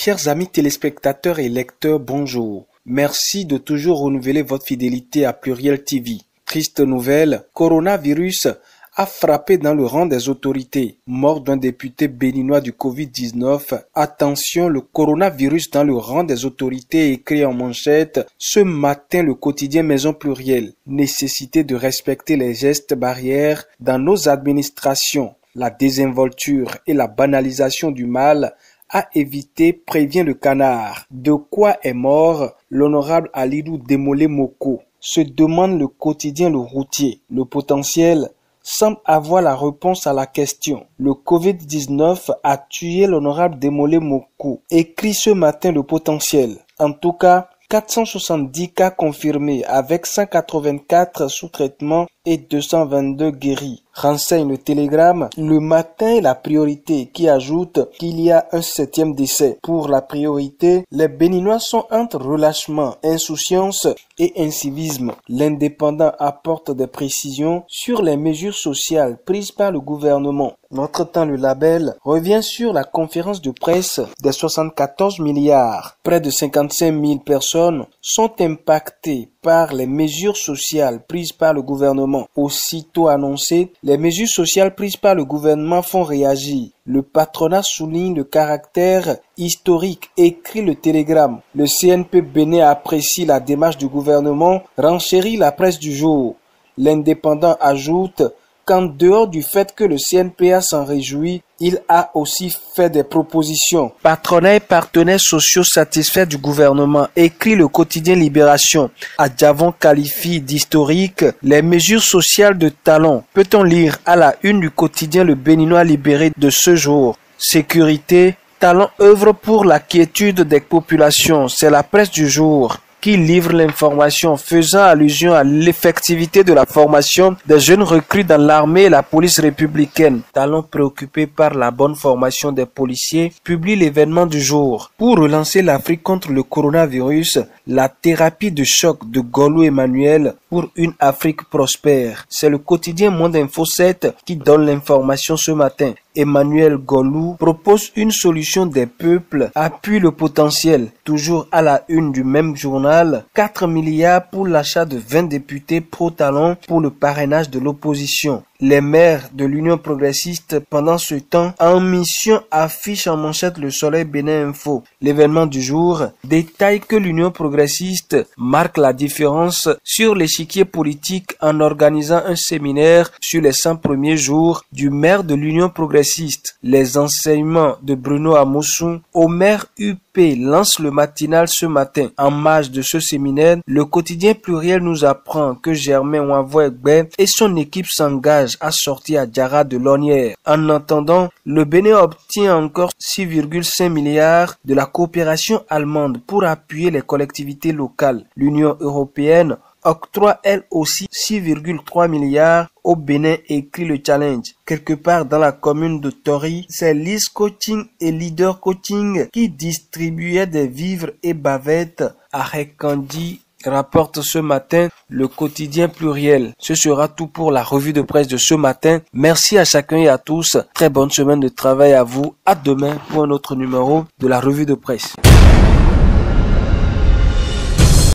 Chers amis téléspectateurs et lecteurs, bonjour. Merci de toujours renouveler votre fidélité à Pluriel TV. Triste nouvelle, coronavirus a frappé dans le rang des autorités. Mort d'un député béninois du Covid-19. Attention, le coronavirus dans le rang des autorités, écrit en manchette ce matin le quotidien Maison Pluriel. Nécessité de respecter les gestes barrières dans nos administrations. La désinvolture et la banalisation du mal à éviter, prévient le canard. De quoi est mort l'honorable Alidou Démolé Moko? Se demande le quotidien Le Routier. Le potentiel semble avoir la réponse à la question. Le Covid-19 a tué l'honorable Démolé Moko, écrit ce matin le potentiel. En tout cas, 470 cas confirmés avec 184 sous traitement et 222 guéris. Renseigne le Télégramme. Le matin est la priorité, qui ajoute qu'il y a un 7e décès. Pour la priorité, les Béninois sont entre relâchement, insouciance et incivisme. L'Indépendant apporte des précisions sur les mesures sociales prises par le gouvernement. Notre temps, le Label revient sur la conférence de presse des 74 milliards. Près de 55 000 personnes sont impactées par les mesures sociales prises par le gouvernement. Aussitôt annoncées, les mesures sociales prises par le gouvernement font réagir. Le patronat souligne le caractère historique, écrit le Télégramme. Le CNP Bénin apprécie la démarche du gouvernement, renchérit la presse du jour. L'Indépendant ajoute qu'en dehors du fait que le CNPA s'en réjouit, il a aussi fait des propositions. Patronat et partenaires sociaux satisfaits du gouvernement, écrit le quotidien Libération. Adjavon qualifie d'historique les mesures sociales de talent. Peut-on lire à la une du quotidien Le Béninois libéré de ce jour? Sécurité, talent œuvre pour la quiétude des populations. C'est la presse du jour qui livre l'information faisant allusion à l'effectivité de la formation des jeunes recrues dans l'armée et la police républicaine. Talon préoccupé par la bonne formation des policiers publie l'événement du jour. Pour relancer l'Afrique contre le coronavirus, la thérapie de choc de Golou Emmanuel pour une Afrique prospère. C'est le quotidien Monde Info 7 qui donne l'information ce matin. Emmanuel Golou propose une solution des peuples, appuie le potentiel. Toujours à la une du même journal, 4 milliards pour l'achat de 20 députés pro-talon pour le parrainage de l'opposition. Les maires de l'Union progressiste, pendant ce temps, en mission, affichent en manchette Le Soleil Bénin Info. L'événement du jour détaille que l'Union progressiste marque la différence sur l'échiquier politique en organisant un séminaire sur les 100 premiers jours du maire de l'Union progressiste. Les enseignements de Bruno Amoussou au maire UP lance le matinal ce matin. En marge de ce séminaire, le quotidien Pluriel nous apprend que Germain Ouavoegbe et son équipe s'engagent à sortir à Diarra de l'ornière. En attendant, le Bénin obtient encore 6,5 milliards de la coopération allemande pour appuyer les collectivités locales. L'Union européenne octroie elle aussi 6,3 milliards au Bénin, écrit le Challenge. Quelque part dans la commune de Tori, c'est Liz Coaching et Leader Coaching qui distribuaient des vivres et bavettes à Rekandi, rapporte ce matin le quotidien Pluriel. Ce sera tout pour la revue de presse de ce matin. Merci à chacun et à tous. Très bonne semaine de travail à vous. À demain pour un autre numéro de la revue de presse.